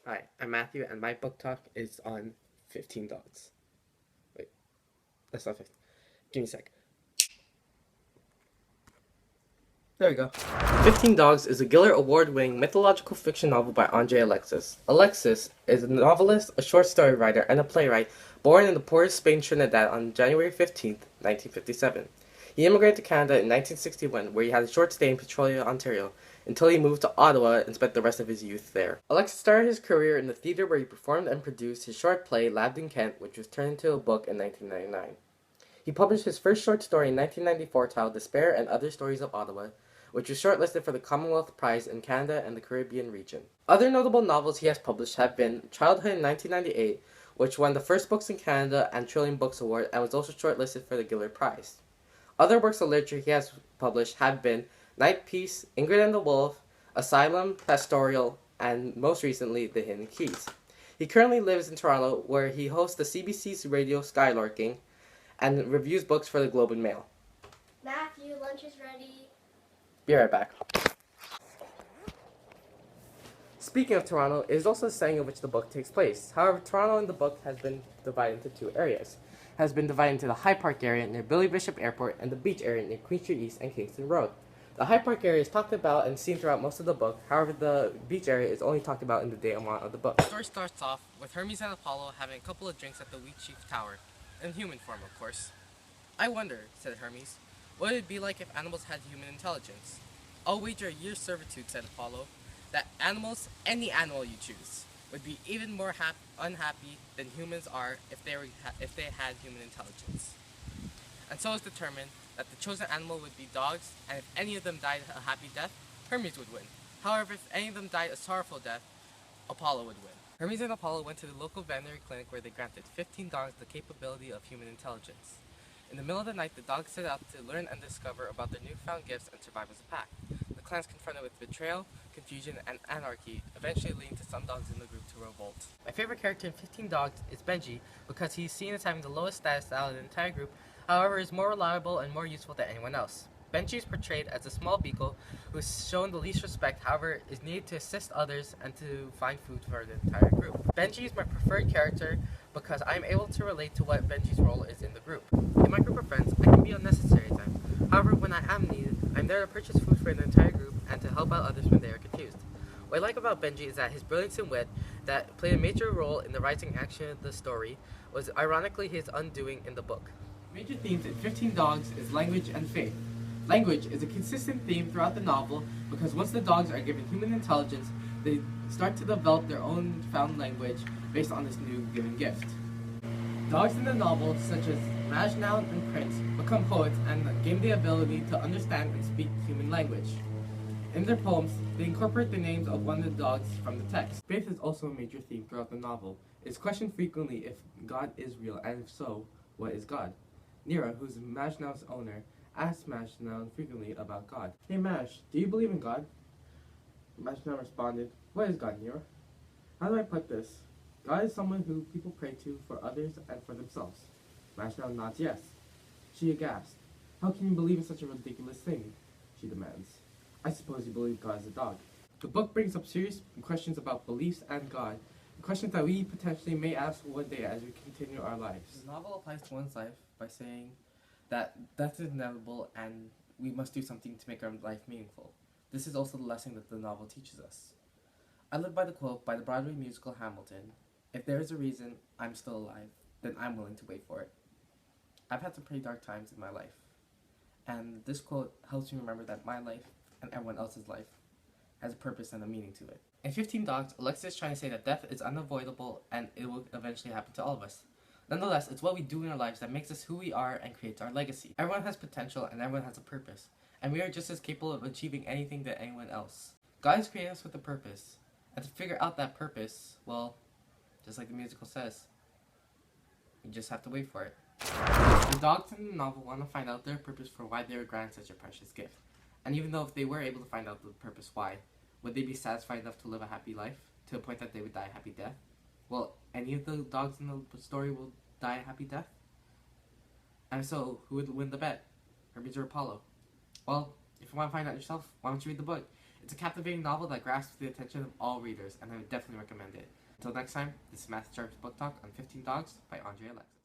Hi, I'm Matthew, and my book talk is on 15 Dogs. Wait, that's not 15. Give me a sec. There we go. 15 Dogs is a Giller Award-winning mythological fiction novel by Andre Alexis. Alexis is a novelist, a short story writer, and a playwright born in the port of Spain, Trinidad on January 15th, 1957. He immigrated to Canada in 1961, where he had a short stay in Petrolia, Ontario, until he moved to Ottawa and spent the rest of his youth there. Alexis started his career in the theatre where he performed and produced his short play Labden Kent, which was turned into a book in 1999. He published his first short story in 1994 titled Despair and Other Stories of Ottawa, which was shortlisted for the Commonwealth Prize in Canada and the Caribbean region. Other notable novels he has published have been Childhood in 1998, which won the First Books in Canada and Trillium Books Award and was also shortlisted for the Giller Prize. Other works of literature he has published have been Night Peace, Ingrid and the Wolf, Asylum, Pastoral, and most recently, The Hidden Keys. He currently lives in Toronto, where he hosts the CBC's radio Skylarking and reviews books for the Globe and Mail. Matthew, lunch is ready. Be right back. Speaking of Toronto, it is also the setting in which the book takes place. However, Toronto in the book has been divided into two areas. It has been divided into the High Park area near Billy Bishop Airport and the beach area near Queen Street East and Kingston Road. The High Park area is talked about and seen throughout most of the book. However, the beach area is only talked about in the denouement of the book. The story starts off with Hermes and Apollo having a couple of drinks at the Wheat Chief Tower, in human form, of course. "I wonder," said Hermes, "what it would be like if animals had human intelligence." "I'll wager a year's servitude," said Apollo, "that animals, any animal you choose, would be even more unhappy than humans are if they had human intelligence." And so it was determined that the chosen animal would be dogs, and if any of them died a happy death, Hermes would win. However, if any of them died a sorrowful death, Apollo would win. Hermes and Apollo went to the local veterinary clinic where they granted 15 dogs the capability of human intelligence. In the middle of the night, the dogs set out to learn and discover about their newfound gifts and survive as a pack. The clan's confronted with betrayal, confusion, and anarchy, eventually leading to some dogs in the group to revolt. My favorite character in 15 Dogs is Benji, because he's seen as having the lowest status out of the entire group, however is more reliable and more useful than anyone else. Benji is portrayed as a small beagle who is shown the least respect, however is needed to assist others and to find food for the entire group. Benji is my preferred character because I am able to relate to what Benji's role is in the group. In my group of friends, I can be unnecessary at times. However, when I am needed, I'm there to purchase food for the entire group and to help out others when they are confused. What I like about Benji is that his brilliance and wit that played a major role in the rising action of the story was ironically his undoing in the book. Major themes in 15 Dogs is language and faith. Language is a consistent theme throughout the novel because once the dogs are given human intelligence, they start to develop their own found language based on this new given gift. Dogs in the novel, such as Majnown and Prince, become poets and gain the ability to understand and speak human language. In their poems, they incorporate the names of one of the dogs from the text. Faith is also a major theme throughout the novel. It is questioned frequently if God is real, and if so, what is God? Nira, who's Majnown's owner, asks Majnown frequently about God. "Hey Maj, do you believe in God?" Majnown responded, "What is God, Nira?" "How do I put this? God is someone who people pray to for others and for themselves." Majnown nods yes. She aghast. "How can you believe in such a ridiculous thing?" she demands. "I suppose you believe God is a dog." The book brings up serious questions about beliefs and God, questions that we potentially may ask one day as we continue our lives. The novel applies to one's life by saying that death is inevitable and we must do something to make our life meaningful. This is also the lesson that the novel teaches us. I live by the quote by the Broadway musical Hamilton, "If there is a reason I'm still alive, then I'm willing to wait for it." I've had some pretty dark times in my life, and this quote helps me remember that my life and everyone else's life has a purpose and a meaning to it. In 15 Dogs, Alexis is trying to say that death is unavoidable and it will eventually happen to all of us. Nonetheless, it's what we do in our lives that makes us who we are and creates our legacy. Everyone has potential and everyone has a purpose, and we are just as capable of achieving anything that anyone else. God has created us with a purpose, and to figure out that purpose, well, just like the musical says, you just have to wait for it. The dogs in the novel want to find out their purpose for why they were granted such a precious gift. And even though if they were able to find out the purpose why, would they be satisfied enough to live a happy life, to the point that they would die a happy death? Well, any of the dogs in the story will die a happy death? And so, who would win the bet? Hermes or Apollo? Well, if you want to find out yourself, why don't you read the book? It's a captivating novel that grasps the attention of all readers, and I would definitely recommend it. Until next time, this is Math Sharp's Book Talk on 15 Dogs by Andre Alexis.